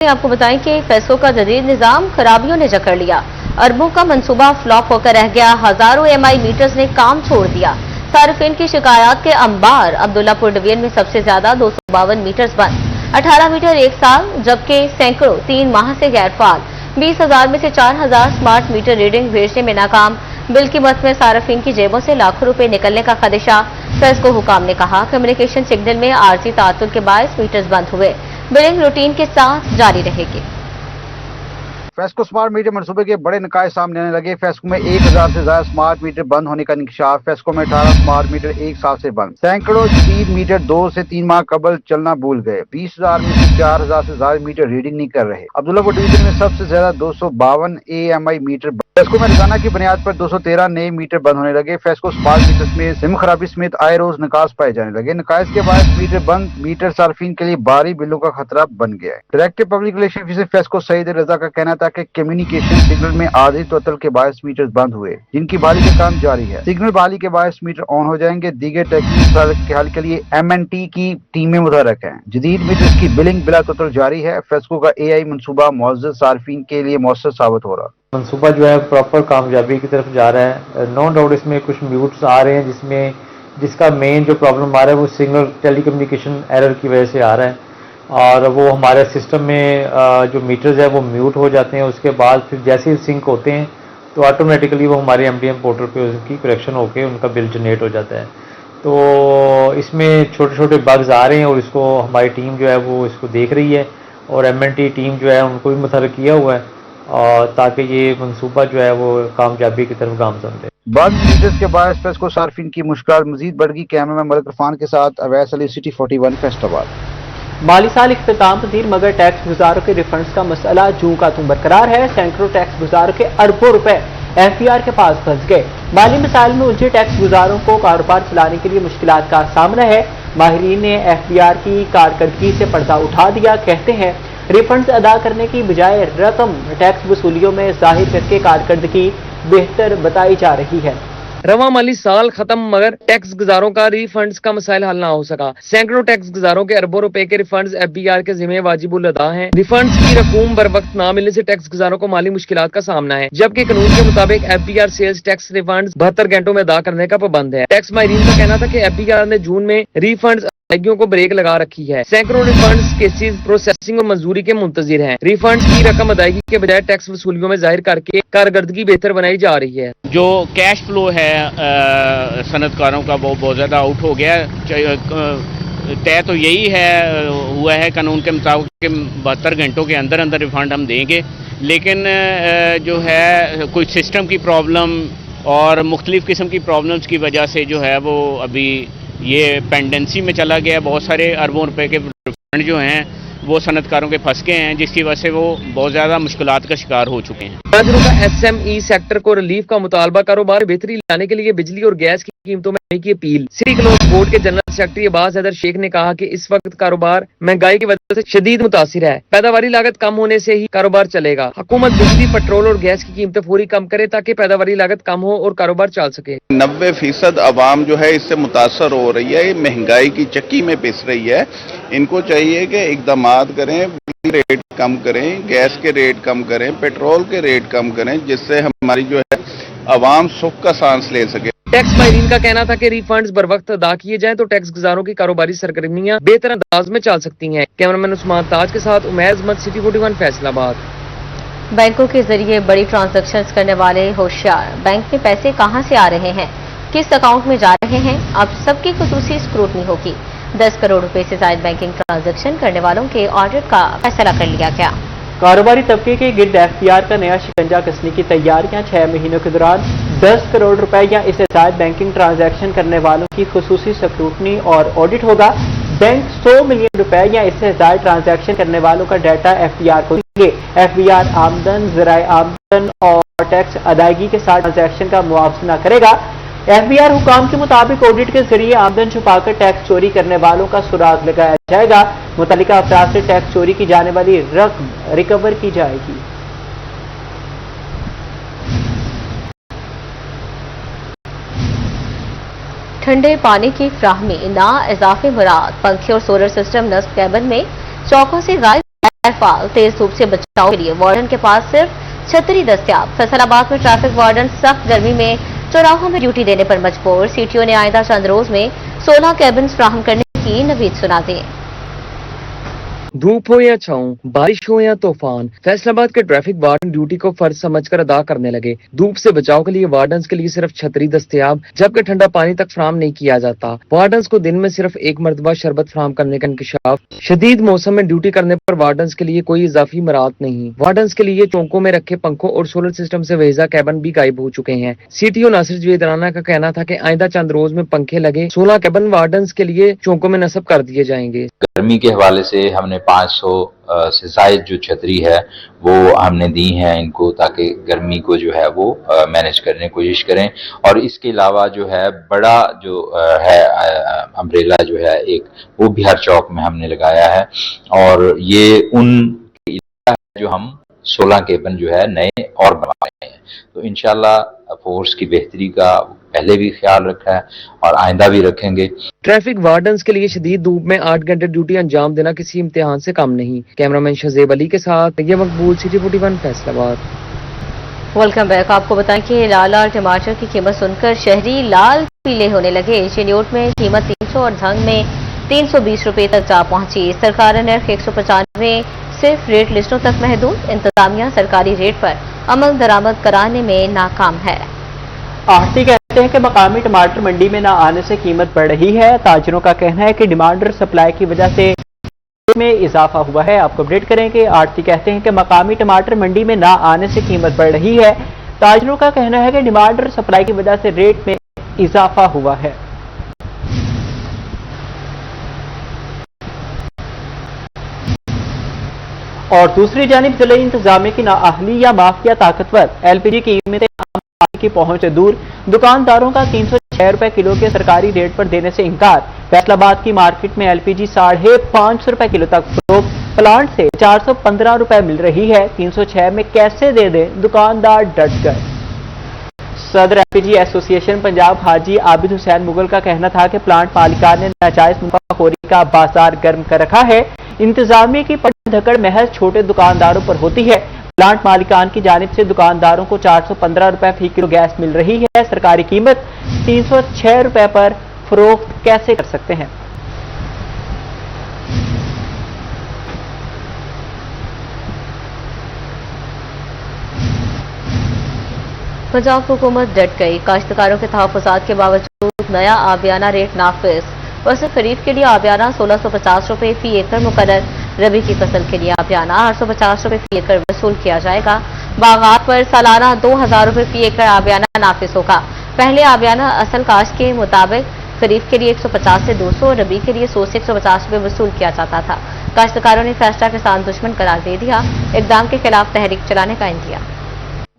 आपको बताएं कि फेस्को का जदीद निजाम खराबियों ने जकड़ लिया। अरबों का मंसूबा फ्लॉप होकर रह गया। हजारों एमआई मीटर्स ने काम छोड़ दिया। सार्फिन की शिकायत के अंबार। अब्दुल्लापुर डिवीजन में सबसे ज्यादा 252 मीटर्स बंद, 18 मीटर एक साल, जबकि सैकड़ों 3 माह से गैर फाल। 20,000 में से 4,000 स्मार्ट मीटर रीडिंग भेजने में नाकाम। बिल की मद में सार्फिन की जेबों से लाखों रुपए निकलने का खदशा। फेस्को हुकाम ने कहा कम्युनिकेशन सिग्नल में आर्जी तातुल के बायस मीटर्स बंद हुए। बिलिंग रूटीन के साथ जारी रहेगी। फेस्को स्मार्ट मीटर मनसूबे के बड़े नकाज सामने आने लगे। फेस्को में 1,000 से ज्यादा स्मार्ट मीटर बंद होने का इंकशाफ। फेस्को में 18 स्मार्ट मीटर एक साल से बंद। सैकड़ों जदीद मीटर 2 से 3 माह कबल चलना भूल गए। 20,000 में से 4,000 से ज्यादा मीटर रीडिंग नहीं कर रहे। अब्दुल्लापुर डिवीजन में सबसे ज्यादा 252 AMI मीटर। फेस्को में रोजाना की बुनियाद पर 213 नए मीटर बंद होने लगे। फेस्को स्मार्ट मीटर में सिम खराबी समेत आए रोज नकाज पाए जाने लगे। नकाज के बाद मीटर बंद मीटर सार्फिन के लिए भारी बिलों का खतरा बन गया है। Director public relation officer FESCO Saeed Raza का कहना था कि कम्युनिकेशन सिग्नल में आधी तोतल के बायस मीटर बंद हुए, जिनकी बहाली का काम जारी है। सिग्नल बहाली के बायस मीटर ऑन हो जाएंगे। दीगर टेक्निकल के हल के लिए MNT की टीमें मुतहरक हैं। जदीद मीटर की बिलिंग बिला तोतल जारी है। फेस्को का AI मनसूबा मुअज़्ज़ज़ सार्फिन के लिए मौसर साबित हो रहा। मनसूबा जो है प्रॉपर कामयाबी की तरफ जा रहा है। नो डाउट इसमें कुछ म्यूट्स आ रहे हैं जिसका मेन जो प्रॉब्लम आ रहा है वो सिग्नल टेलीकम्युनिकेशन एरर की वजह से आ रहा है और वो हमारे सिस्टम में जो मीटर्स है वो म्यूट हो जाते हैं। उसके बाद फिर जैसे ही सिंक होते हैं तो ऑटोमेटिकली वो हमारे MDM पोर्टल पे उसकी करेक्शन होकर उनका बिल जनरेट हो जाता है। तो इसमें छोटे छोटे बग्स आ रहे हैं और इसको हमारी टीम जो है वो इसको देख रही है और MNT टीम जो है उनको भी मुतहर्रिक किया हुआ है और ताकि ये मनसूबा जो है वो कामयाबी की तरफ गामजन है। बंद मीटर्स के बाद फेस्को सार्फिन की मुश्किल मजीद बढ़ गई। कैमरा में मलिक इरफान के साथ अवैस अली, सिटी 41 फैसलाबाद। माली साल इख्तिताम पजीर मगर टैक्स गुजारों के रिफंड्स का मसला जूं का तुम बरकरार है। सैकड़ों टैक्स गुजारों के अरबों रुपए FBR के पास फंस गए। माली मसाइल में उलझे टैक्स गुजारों को कारोबार चलाने के लिए मुश्किलात का सामना है। माहिरीन ने FBR की कारकर्दगी से पर्दा उठा दिया। कहते हैं रिफंड्स अदा करने की बजाय रकम टैक्स वसूलियों में जाहिर करके कारकर्दगी बेहतर बताई जा रही है। रवा माली साल खत्म मगर टैक्स गुजारों का रिफंड्स का मसाइल हल ना हो सका। सैकड़ों टैक्स गुजारों के अरबों रुपए के रिफंड्स FBR के जिम्मे वाजिबुल अदा हैं। रिफंड्स की रकूम बर वक्त ना मिलने से टैक्स गुजारों को माली मुश्किलात का सामना है, जबकि कानून के मुताबिक FBR सेल्स टैक्स रिफंड्स 72 घंटों में अदा करने का पाबंद है। टैक्स माहिरीन का कहना था कि FBR ने जून में रिफंड्स अदायगियों को ब्रेक लगा रखी है। सैकड़ों रिफंड्स केसेस प्रोसेसिंग और मंजूरी के मुंतजिर हैं। रिफंड्स की रकम अदायगी के बजाय टैक्स वसूलियों में जाहिर करके कारकर्दगी बेहतर बनाई जा रही है। जो कैश फ्लो है सनतकारों का वो बहुत ज़्यादा आउट हो गया। तय तो यही है हुआ है कानून के मुताबिक 72 घंटों के अंदर अंदर रिफंड हम देंगे, लेकिन जो है कोई सिस्टम की प्रॉब्लम और मुख्तलिफ किस्म की प्रॉब्लम्स की वजह से जो है वो अभी ये पेंडेंसी में चला गया। बहुत सारे अरबों रुपए के रिफंड जो हैं वो सनतकारों के फंस गए हैं, जिसकी वजह से वो बहुत ज़्यादा मुश्किलात का शिकार हो चुके हैं। ताजरों का SME सेक्टर को रिलीफ का मुतालबा। कारोबार बेहतरी लाने के लिए बिजली और गैस की कीमतों में की अपील। सिटी क्लोज बोर्ड के जनरल सेक्रेटरी अब्बास हैदर शेख ने कहा कि इस वक्त कारोबार महंगाई की वजह से शदीद मुतासिर है। पैदावारी लागत कम होने से ही कारोबार चलेगा। हुकूमत बिजली, पेट्रोल और गैस की कीमतें पूरी कम करे ताकि पैदावारी लागत कम हो और कारोबार चल सके। 90% आवाम जो है इससे मुतासर हो रही है, महंगाई की चक्की में पिस रही है। इनको चाहिए कि इक़दामात करें, बिजली रेट कम करें, गैस के रेट कम करें, पेट्रोल के रेट कम करें, जिससे हमारी जो है आवाम सुख का सांस ले सके। टैक्स माहिरीन का कहना था कि रिफंड्स बर वक्त अदा किए जाएं तो टैक्स गुजारों की कारोबारी सरगर्मियां बेहतर अंदाज में चल सकती हैं। कैमरामैन उस्मान ताज के साथ उमैर अहमद, सिटी 41 फैसलाबाद। बैंकों के जरिए बड़ी ट्रांजैक्शंस करने वाले होशियार। बैंक में पैसे कहां से आ रहे हैं, किस अकाउंट में जा रहे हैं, अब सबकी खुसूसी स्क्रूटनी होगी। 10 करोड़ रुपए से ज्यादा बैंकिंग ट्रांजैक्शन करने वालों के ऑडिट का फैसला कर लिया गया। कारोबारी तबके के गिर्द FBR का नया शिकंजा कसने की तैयारियां। 6 महीनों के दौरान 10 करोड़ रुपए या इससे ज्यादा बैंकिंग ट्रांजैक्शन करने वालों की खुसूसी स्क्रूटनी और ऑडिट होगा। बैंक 100 मिलियन रुपए या इससे ज्यादा ट्रांजैक्शन करने वालों का डाटा FBR को देंगे। FBR आमदन, ज़राए आमदन और टैक्स अदायगी के साथ ट्रांजैक्शन का मुआवजा करेगा। FBR हुकाम के मुताबिक ऑडिट के जरिए आमदन छुपाकर टैक्स चोरी करने वालों का सुराग लगाया जाएगा। मुतल्लिका अफराद से टैक्स चोरी की जाने वाली रकम रिकवर की जाएगी। ठंडे पानी की फ्राहमी ना इजाफे मुराद। पंखे और सोलर सिस्टम नस्ब कैबिन में चौकों से गायब। फाल तेज धूप से बचाव के लिए वार्डन के पास सिर्फ छतरी दस्तियाब। फैसलाबाद में ट्रैफिक वार्डन सख्त गर्मी में चौराहों में ड्यूटी देने पर मजबूर। सीटीओ ने आइंदा चंद रोज में 16 केबिन्स फ्राहम करने की नवीद सुना दी। धूप हो या छाँव, बारिश हो या तूफान, फैसलाबाद के ट्रैफिक वार्डन ड्यूटी को फर्ज समझकर अदा करने लगे। धूप से बचाव के लिए वार्डन्स के लिए सिर्फ छतरी दस्तयाब, जबकि ठंडा पानी तक फराहम नहीं किया जाता। वार्डन्स को दिन में सिर्फ एक मरतबा शरबत फराहम करने का इंकशाफ। शदीद मौसम में ड्यूटी करने पर वार्डन्स के लिए कोई इजाफी मराहत नहीं। वार्डन्स के लिए चौकों में रखे पंखों और सोलर सिस्टम से वेजा कैबन भी गायब हो चुके हैं। सीटीओ नासिर जवेद राना का कहना था कि आइंदा चंद रोज में पंखे लगे 16 कैबन वार्डन्स के लिए चौकों में नस्ब कर दिए जाएंगे। गर्मी के हवाले से हमने 500 से जायद जो छतरी है वो हमने दी है इनको, ताकि गर्मी को जो है वो मैनेज करने की कोशिश करें। और इसके अलावा जो है बड़ा जो है अम्ब्रेला जो है एक, वो भी हर चौक में हमने लगाया है। और ये उन जो हम 16 केबन जो है नए और बनवा रहे हैं, तो इंशाल्लाह फोर्स की बेहतरी का पहले भी ख्याल रखा है और आइंदा भी रखेंगे। ट्रैफिक वार्डन्स के लिए शदीद धूप में 8 घंटे ड्यूटी अंजाम देना किसी इम्तिहान से कम नहीं। कैमरामैन शजेब अली के साथ ये मकबूल, सिटी 41 फैसलाबाद। Welcome back. आपको बताएं कि लाल लाल टमाटर की कीमत सुनकर शहरी लाल पीले होने लगे। चिन्योट में कीमत 300 और धंग में 320 रुपए तक जा पहुंची। सरकार ने नर्ख 195 सिर्फ रेट लिस्टों तक महदूद। इंतजामिया सरकारी रेट पर अमल दरामद कराने में नाकाम है। आढ़ती कहते हैं कि मकामी टमाटर मंडी में न आने से कीमत बढ़ रही है। ताजरों का कहना है कि डिमांड और सप्लाई की वजह से में इजाफा हुआ है। आपको अपडेट करें कि आढ़ती कहते हैं कि मकामी टमाटर मंडी में न आने से कीमत बढ़ रही है। ताजरों का कहना है कि डिमांड और सप्लाई की वजह से रेट में इजाफा हुआ है। और दूसरी जानिब जिले इंतजामिया की नाअहली या माफिया ताकतवर एलपीजी की कीमतें की पहुंच से दूर। दुकानदारों का 306 रुपए किलो के सरकारी रेट पर देने से इनकार। फैसलाबाद की मार्केट में एलपीजी 550 रुपए किलो तक फरोख्त, प्लांट से 415 रुपए मिल रही है। 306 में कैसे दे दें, दुकानदार डट गए। सदर एलपीजी एसोसिएशन पंजाब हाजी आबिद हुसैन मुगल का कहना था कि प्लांट मालिकान ने नाजायज मुनाफाखोरी का बाजार गर्म कर रखा है। इंतजामिया की धकड़ महज छोटे दुकानदारों पर होती है। प्लांट मालिकान की जानिब से दुकानदारों को 415 रुपए फी किलो गैस मिल रही है। सरकारी कीमत 306 रुपए पर फरोख्त कैसे कर सकते हैं। पंजाब हुकूमत डट गई। काश्तकारों के तहफ़्फ़ुज़ात के बावजूद नया आबियाना रेट नाफिज। फसल खरीफ के लिए आबियाना 1650 रुपए फी एकड़ मुकर्रर। रबी की फसल के लिए आबियाना 850 रुपए फी एकड़ वसूल किया जाएगा। बागात पर सालाना 2000 रुपए फी एकड़ आबियाना नाफिज होगा। पहले आबियाना असल काश्त के मुताबिक खरीफ के लिए 150 से 200 और रबी के लिए 100 से 150 रुपए वसूल किया जाता था। काश्तकारों ने फैसला किसान दुश्मन करार दे दिया। इक़दाम के खिलाफ तहरीक चलाने का इंदिया।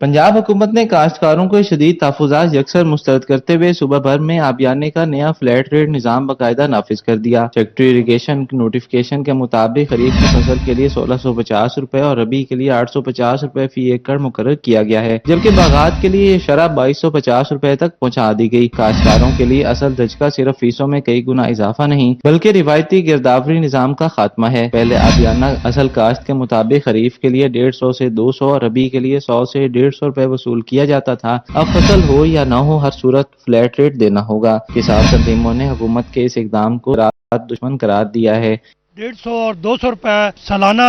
पंजाब हुकूमत ने काश्तकारों को शदीद तहफ़्फ़ुज़ात यकसर मुस्तरद करते हुए सूबा भर में आबियाने का नया फ्लैट रेट निज़ाम बाकायदा नाफिज कर दिया। सेक्रेटरी इरिगेशन की नोटिफिकेशन के मुताबिक खरीफ की फसल के लिए 1650 रुपए और रबी के लिए 850 रुपए फी एकड़ मुकर्रर किया गया है, जबकि बागात के लिए शरह 2250 रुपए तक पहुँचा दी गई। काश्तकारों के लिए असल दचका सिर्फ फीसों में कई गुना इजाफा नहीं बल्कि रिवायती गिरदावरी निज़ाम का खात्मा है। पहले आबियाना असल काश्त के मुताबिक खरीफ के लिए 150 से 200 और रबी के लिए 100 से 150 रुपए वसूल किया जाता था। अब फसल हो या न हो हर सूरत फ्लैट रेट देना होगा। किसान तंजीमों ने हुकूमत के इस इकदाम को रात दुश्मन करार दिया है। 150 और 200 रुपए सालाना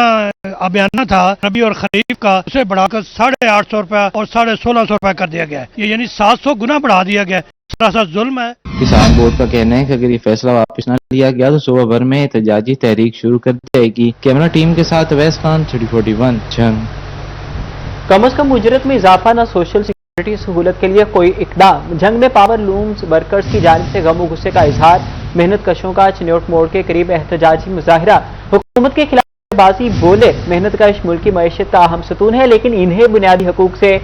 आबियाना था रबी और खरीफ का, उसे बढ़ाकर 850 रुपए और 1650 रुपए कर दिया गया है। ये यानी 700 गुना बढ़ा दिया गया है। सरासर जुल्म है। किसान बोर्ड का कहना है कि अगर ये फैसला वापस न लिया गया तो सूबा भर में एहतजाजी तहरीक शुरू कर दी जाएगी। कैमरा टीम के साथ अवैस खान, 41 जंग। कम अज कम उजरत में इजाफा न सोशल सिक्योरिटी सहूलत के लिए कोई इकदाम। जंग में पावर लूम्स वर्कर्स की जानिब से गम और गुस्से का इजहार। मेहनत कशों का चिन्योट मोड़ के करीब एहतजाजी मुजाहिरा। हुकूमत के खिलाफ बाजी बोले। मेहनत कश मुल्क की मईशत का अहम सतून है, लेकिन इन्हें बुनियादी हकूक से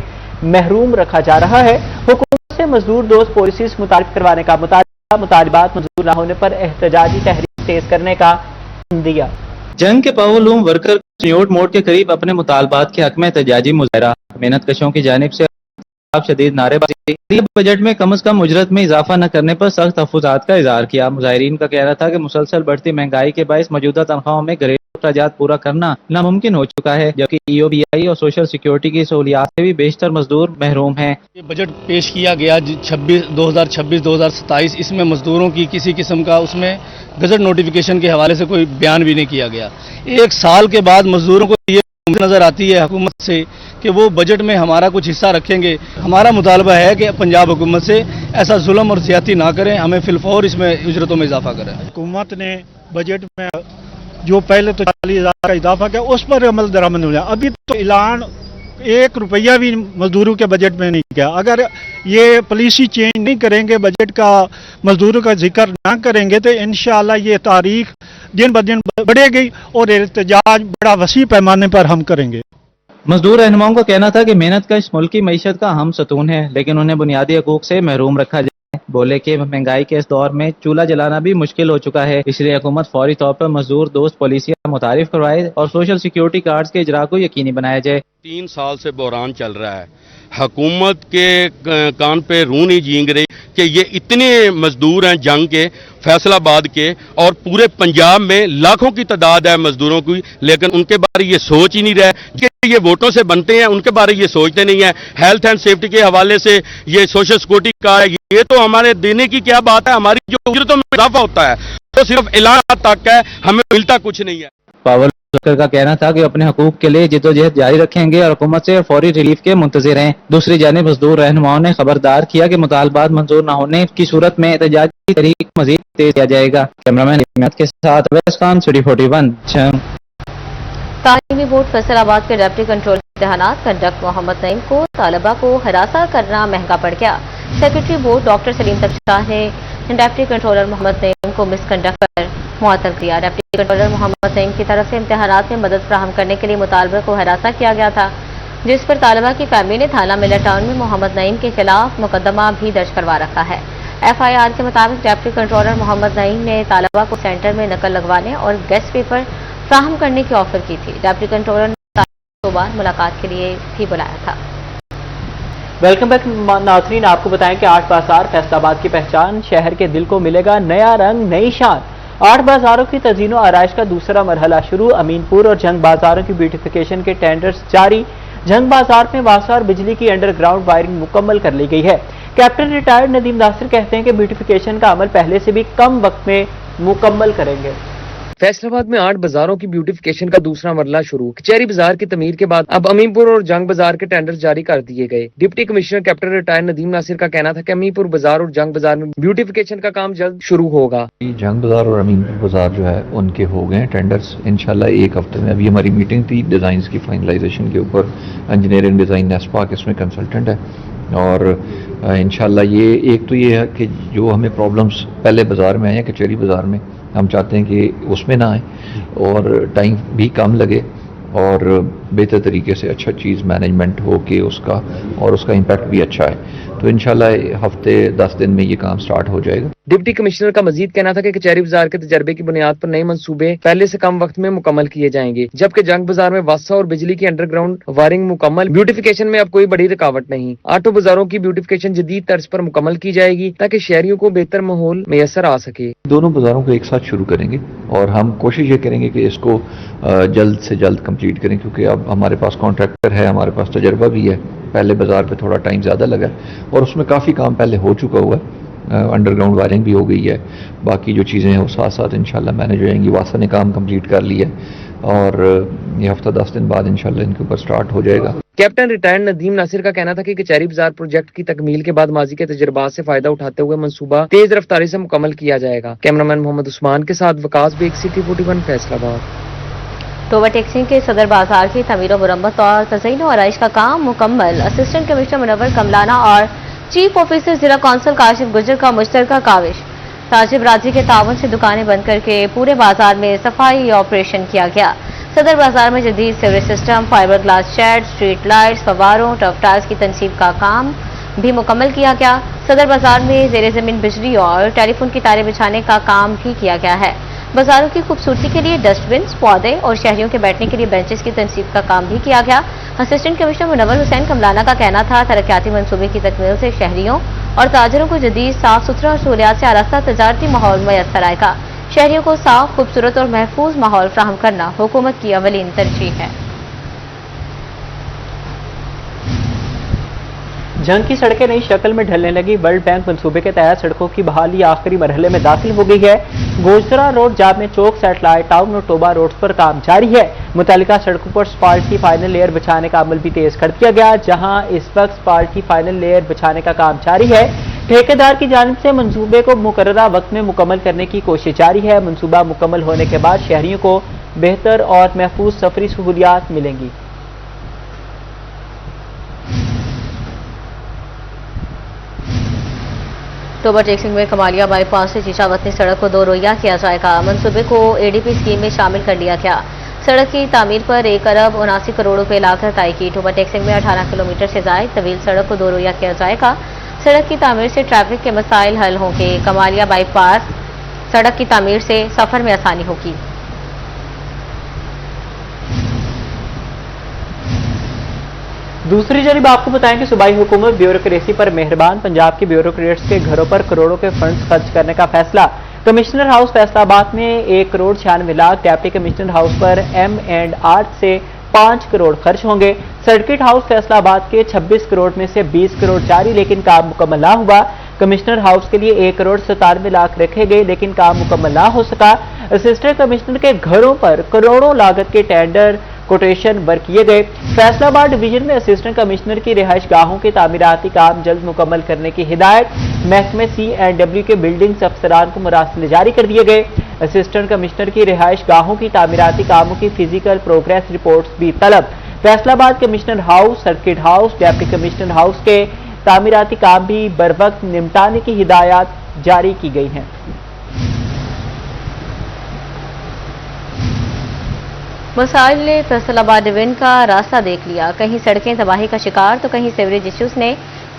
महरूम रखा जा रहा है। हुकूमत से मजदूर दोस्त पॉलिसीज मुतारिफ करवाने का मुतालिबात मंजूर न होने पर एहतजाजी तहरीक तेज करने का दिया। जंग के पावरलूम वर्कर चिन्योट मोड़ के करीब अपने मुतालबात के हक में एहतजाजी मुजाहिरा। मेहनत कशों की जानिब से शदीद नारेबाजी। बजट में कम अज कम उजरत में इजाफा न करने पर सख्त तहफ़्फ़ुज़ात का इजहार किया। मुजाहिरीन का कहना था कि मुसलसल बढ़ती महंगाई के बायस मौजूदा तनख्वाहों में घरेलू अखराजात पूरा करना नामुमकिन हो चुका है, जबकि EOBI और सोशल सिक्योरिटी की सहूलियात से भी बेशतर मजदूर महरूम हैं। ये बजट पेश किया गया 2026-27, इसमें मजदूरों की किसी किस्म का उसमें गजट नोटिफिकेशन के हवाले से कोई बयान भी नहीं किया गया। एक साल के बाद मजदूरों को ये नजर आती है हुकूमत से कि वो बजट में हमारा कुछ हिस्सा रखेंगे। हमारा मुतालबा है कि पंजाब हुकूमत से ऐसा जुल्म और ज्यादती ना करें, हमें फिलफौर इसमें उजरतों में इजाफा करें। हुकूमत ने बजट में जो पहले तो 40,000 का इजाफा किया उस पर अमल दरामद हो जाए। अभी तो ऐलान 1 रुपया भी मजदूरों के बजट में नहीं किया। अगर ये पॉलिसी चेंज नहीं करेंगे, बजट का मजदूरों का जिक्र ना करेंगे तो इंशाअल्लाह ये तारीख दिन ब दिन बढ़ेगी और एहतजाज बड़ा वसी पैमाने पर हम करेंगे। मजदूर रहनुमाओं का कहना था कि मेहनत का इस मुल्क की मईशत का अहम सतून है, लेकिन उन्हें बुनियादी हकूक से महरूम रखा जाए। बोले कि महंगाई के इस दौर में चूल्हा जलाना भी मुश्किल हो चुका है, इसलिए हुकूमत फौरी तौर पर मजदूर दोस्त पॉलिसियां मुतारिफ करवाए और सोशल सिक्योरिटी कार्ड्स के इजरा को यकीनी बनाया जाए। 3 साल से बहरान चल रहा है, हुकूमत के कान पे रूह नहीं झींग रही कि ये इतने मजदूर हैं जंग के, फैसलाबाद के, और पूरे पंजाब में लाखों की तादाद है मजदूरों की, लेकिन उनके बारे ये सोच ही नहीं रहे कि ये वोटों से बनते हैं, उनके बारे ये सोचते नहीं है। हेल्थ एंड सेफ्टी के हवाले से ये सोशल सिक्योरिटी कार्ड, ये तो हमारे देने की क्या बात है, हमारी जो उजरतों में इजाफा होता है तो सिर्फ ऐलान तक है, हमें मिलता कुछ नहीं है। पावर का कहना था कि अपने हकूक के लिए जिद्दोजहद जारी रखेंगे और हुकूमत से फौरी रिलीफ के मुंतजिर हैं। दूसरी जानिब मजदूर रहनुमाओं ने खबरदार किया कि मुतालबात मंजूर न होने की सूरत में एहतजाज की तहरीक मजीद तेज किया जाएगा। कैमरामैन के साथ अवैस खान, सिटी 41। तालीमी बोर्ड फैसलाबाद के डिप्टी कंट्रोलर इम्तिहानात कंडक्ट मोहम्मद नईम को तालबा को हरासा करना महंगा पड़ गया। Secretary board doctor Saleem Tabshah ने डिप्टी कंट्रोलर मोहम्मद नईम को मिसकंडक्ट कर मुअत्तल किया। डिप्टी कंट्रोलर मोहम्मद नईम की तरफ से इम्तिहानात में मदद फराहम करने के लिए मुतालबे को हरासा किया गया था, जिस पर तालबा की फैमिली ने थाना मिलर टाउन में मोहम्मद नईम के खिलाफ मुकदमा भी दर्ज करवा रखा है। FIR के मुताबिक डिप्टी कंट्रोलर मोहम्मद नईम ने तालबा को सेंटर में नकल लगवाने और गेस्ट पेपर फराहम करने की ऑफर की थी। डिप्टी कंट्रोलर ने 2 बार मुलाकात के लिए भी बुलाया था। वेलकम बैक नाज़रीन, आपको बताएं कि 8 बाजार फैसलाबाद की पहचान, शहर के दिल को मिलेगा नया रंग, नई शान। 8 बाजारों की तज़ीन और आराइश का दूसरा मरहला शुरू। अमीनपुर और जंग बाजारों की ब्यूटिफिकेशन के टेंडर्स जारी। जंग बाजार में वासा और बिजली की अंडरग्राउंड वायरिंग मुकम्मल कर ली गई है। कैप्टन रिटायर्ड नदीम नासिर कहते हैं कि ब्यूटिफिकेशन का अमल पहले से भी कम वक्त में मुकम्मल करेंगे। फैसलाबाद में 8 बाजारों की ब्यूटिफिकेशन का दूसरा मरला शुरू। कचहरी बाजार की तमीर के बाद अब अमीनपुर और जंग बाजार के टेंडर जारी कर दिए गए। Deputy commissioner captain retired Nadeem Nasir का कहना था कि अमीनपुर बाजार और जंग बाजार में ब्यूटिफिकेशन का काम जल्द शुरू होगा। जंग बाजार और अमीनपुर बाजार जो है उनके हो गए टेंडर्स इंशाल्लाह 1 हफ्ते में। अभी हमारी मीटिंग थी डिजाइन की फाइनलाइजेशन के ऊपर। इंजीनियरिंग डिजाइन नेस्पाक इसमें कंसल्टेंट है और इंशाल्लाह ये एक तो ये है कि जो हमें प्रॉब्लम्स पहले बाजार में आए हैं कचहरी बाजार में, हम चाहते हैं कि उसमें ना आए और टाइम भी कम लगे और बेहतर तरीके से अच्छा चीज़ मैनेजमेंट हो कि उसका और उसका इम्पैक्ट भी अच्छा है। तो इंशाल्लाह हफ्ते 10 दिन में ये काम स्टार्ट हो जाएगा। डिप्टी कमिश्नर का मजीद कहना था कि कचहरी बाजार के तजर्बे की बुनियाद पर नए मंसूबे पहले से कम वक्त में मुकम्मल किए जाएंगे, जबकि जंग बाजार में वासा और बिजली की अंडरग्राउंड वायरिंग मुकम्मल। ब्यूटिफिकेशन में अब कोई बड़ी रुकावट नहीं। 8 बाजारों की ब्यूटिफिकेशन जदीद तर्ज पर मुकम्मल की जाएगी ताकि शहरियों को बेहतर माहौल मैसर आ सके। दोनों बाजारों को एक साथ शुरू करेंगे और हम कोशिश ये करेंगे कि इसको जल्द से जल्द कंप्लीट करें, क्योंकि अब हमारे पास कॉन्ट्रैक्टर है, हमारे पास तजर्बा भी है। पहले बाजार पे थोड़ा टाइम ज़्यादा लगा और उसमें काफ़ी काम पहले हो चुका हुआ है। अंडरग्राउंड वायरिंग भी हो गई है, बाकी जो चीज़ें हैं वो साथ साथ इंशाल्लाह मैनेज हो जाएंगी। वासा ने काम कंप्लीट कर लिया है और ये हफ्ता 10 दिन बाद इंशाल्लाह इनके ऊपर स्टार्ट हो जाएगा। कैप्टन रिटायर्ड नदीम नासिर का कहना था कि कचहरी बाजार प्रोजेक्ट की तकमील के बाद माजी के तजर्बात से फायदा उठाते हुए मंसूबा तेज रफ्तारी से मुकम्मल किया जाएगा। कैमरामैन मोहम्मद उस्मान के साथ वकास बेग, सिटी 41 फैसलाबाद। तो ओवरटेक्सिंग के सदर बाजार की तमीर मुरम्मत और तज़ीन और आराइश का काम मुकम्मल। असिस्टेंट कमिश्नर मुनव्वर कमलाना और चीफ ऑफिसर जिला कौंसिल काशिफ गुजर का मुश्तरका काविश। ताजिब राजी के ताउन से दुकानें बंद करके पूरे बाजार में सफाई ऑपरेशन किया गया। सदर बाजार में जदीद sewerage system, fibre glass shed, street lights, फवारों, टफ टाइल्स की तनसीब का काम भी मुकम्मल किया गया। सदर बाजार में ज़ेरे ज़मीन बिजली और टेलीफोन की तारें बिछाने का काम भी किया गया है। बाजारों की खूबसूरती के लिए डस्टबिन, पौधे और शहरियों के बैठने के लिए बेंचेस की तनसीब का काम भी किया गया। असिस्टेंट कमिश्नर मुनव्वर हुसैन कमलाना का कहना था तरक्याती मंसूबे की तकमील से शहरियों और ताजरों को जदीद साफ सुथरा और सहूलियात से आरास्ता तजारती माहौल मैसर आएगा। शहरियों को साफ, खूबसूरत और महफूज माहौल फराहम करना हुकूमत की अवलीन तरजीह है। जंग की सड़कें नई शक्ल में ढलने लगी। वर्ल्ड बैंक मंसूबे के तहत सड़कों की बहाली आखिरी मरहले में दाखिल हो गई है। गोजरा रोड, जामे चौक, सैटेलाइट टाउन और टोबा रोड पर काम जारी है। मुतल्लिका सड़कों पर स्पाल्ट की फाइनल लेयर बिछाने का अमल भी तेज कर दिया गया, जहां इस वक्त स्पाल्ट की फाइनल लेयर बिछाने का काम जारी है। ठेकेदार की जानिब से मंसूबे को मुकर्ररा वक्त में मुकम्मल करने की कोशिश जारी है। मंसूबा मुकम्मल होने के बाद शहरियों को बेहतर और महफूज सफरी सहूलियात मिलेंगी। टोबा टेक्सिंग में कमालिया बाईपास से चीचावतनी सड़क को 2 रोइया किया जाएगा। मंसूबे को एडीपी स्कीम में शामिल कर लिया गया। सड़क की तामीर पर 1 अरब 79 करोड़ रुपए लागत आएगी। टोबा टेक्सिंग में 18 किलोमीटर से जायद तवील सड़क को 2 रोइया किया जाएगा। सड़क की तामीर से ट्रैफिक के मसाइल हल होंगे। कमालिया बाईपास सड़क की तामीर से सफर में आसानी होगी। दूसरी जानब आपको बताएं कि सूबाई हुकूमत ब्यूरोक्रेसी पर मेहरबान। पंजाब के ब्यूरोक्रेट्स के घरों पर करोड़ों के फंड्स खर्च करने का फैसला। कमिश्नर हाउस फैसलाबाद में 1 crore 96 lakh, deputy commissioner house पर M&R से 5 करोड़ खर्च होंगे। सर्किट हाउस फैसलाबाद के 26 करोड़ में से 20 करोड़ जारी, लेकिन काम मुकम्मल ना हुआ। कमिश्नर हाउस के लिए 1 करोड़ 97 लाख रखे गए, लेकिन काम मुकम्मल ना हो सका। असिस्टेंट कमिश्नर के घरों पर करोड़ों लागत के टेंडर कोटेशन वर्क किए गए। फैसलाबाद डिवीजन में असिस्टेंट कमिश्नर की रिहाइश गाहों के तामीराती काम जल्द मुकम्मल करने की हिदायत। महकमे C&W के बिल्डिंग्स अफसरान को मरासिल जारी कर दिए गए। असिस्टेंट कमिश्नर की रिहाइश गाहों की तामीराती कामों की फिजिकल प्रोग्रेस रिपोर्ट्स भी तलब। Faisalabad commissioner house, circuit house, deputy commissioner house के तामीराती काम भी बरवक्त निपटाने की हिदायत जारी की गई हैं। मसाइल ने फैसलाबाद डिवीजन का रास्ता देख लिया। कहीं सड़कें तबाही का शिकार तो कहीं सीवरेज इश्यूज ने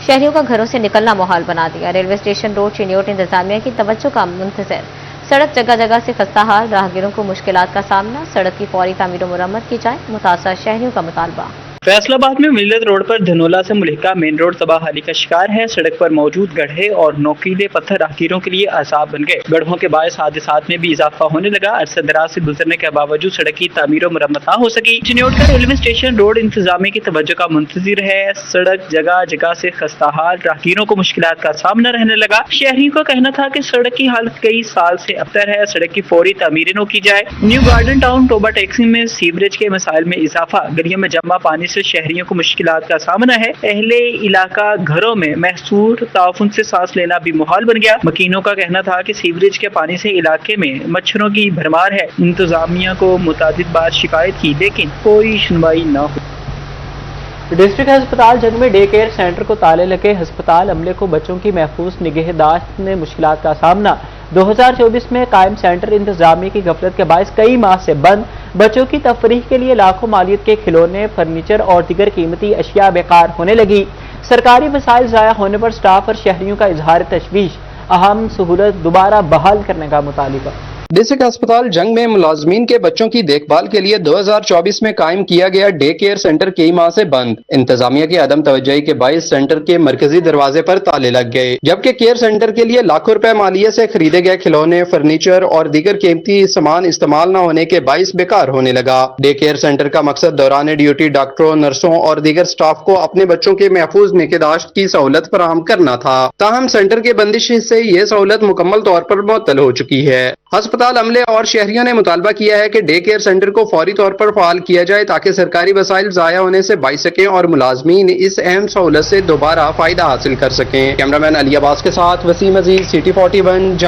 शहरियों का घरों से निकलना मुहाल बना दिया। रेलवे स्टेशन रोड चिन्योट इंतजामिया की तवज्जो का मुंतजर। सड़क जगह जगह से खस्ता हाल, राहगीरों को मुश्किलात का सामना। सड़क की फौरी तामीर और मुरम्मत की जाए, मुतासर शहरियों का मुतालबा। फैसलाबाद में मिल्लत रोड पर धनोला से मुल्हिका मेन रोड तबाहाली का शिकार है। सड़क पर मौजूद गड्ढे और नोकीले पत्थर राहगीरों के लिए असाब बन गए। गड्ढों के बायस हादसात में भी इजाफा होने लगा। अरसे दराज से गुजरने के बावजूद सड़क की तामीर और मुरम्मत ना हो सकी। चिन्योट का रेलवे स्टेशन रोड इंतजामिया की तवज्जो का मुंतजिर है। सड़क जगह जगह से खस्ता हाल, राहगीरों को मुश्किलात का सामना रहने लगा। शहरियों का कहना था कि सड़क की हालत कई साल से अबतर है, सड़क की फौरी तामीर न की जाए। न्यू गार्डन टाउन टोबा टेक्सिंग में सीवरेज के मसाइल में इजाफा। गलियों में जमा पानी से शहरियों को मुश्किलात का सामना है। अहले इलाका घरों में महसूर ताउफुन से सांस लेना भी मुहाल बन गया। मकीनों का कहना था कि सीवरेज के पानी से इलाके में मच्छरों की भरमार है। इंतजामिया को मुतादिद बार शिकायत की, लेकिन कोई सुनवाई न हुई। डिस्ट्रिक्ट अस्पताल जंग में डे केयर सेंटर को ताले लगे। अस्पताल अमले को बच्चों की महफूज निगहदाश्त में मुश्किलात का सामना। 2024 में कायम सेंटर इंतजामिया की गफलत के बायस कई माह से बंद। बच्चों की तफरीह के लिए लाखों मालियत के खिलौने, फर्नीचर और दीगर कीमती अशिया बेकार होने लगी। सरकारी वसाइल ज़ाया होने पर स्टाफ और शहरियों का इजहार तशवीश। अहम सहूलत दोबारा बहाल करने का मुतालिबा। डिस्ट्रिक्ट अस्पताल जंग में मुलाजमीन के बच्चों की देखभाल के लिए 2024 में कायम किया गया डे केयर सेंटर कई माह से बंद। इंतजामिया की अदम तवज्जोही के बायस सेंटर के मरकजी दरवाजे पर ताले लग गए, जबकि केयर सेंटर के लिए लाखों रुपए मालियत से खरीदे गए खिलौने, फर्नीचर और दीगर कीमती सामान इस्तेमाल न होने के बायस बेकार होने लगा। डे केयर सेंटर का मकसद दौरान ड्यूटी डॉक्टरों, नर्सों और दीगर स्टाफ को अपने बच्चों के महफूज निगहदाश्त की सहूलत फराहम करना था। ताहम सेंटर के बंदिश से ये सहूलत मुकम्मल तौर पर मुअत्तल हो चुकी है। अस्पताल अमले और शहरियों ने मुतालबा किया है कि डे केयर सेंटर को फौरी तौर पर फाल किया जाए ताकि सरकारी वसाइल ज़ाया होने से बच सकें और मुलाजमीन इस अहम सहूलत से दोबारा फायदा हासिल कर सकें। कैमरामैन अली अब्बास के साथ वसीम अजीज, सिटी 41।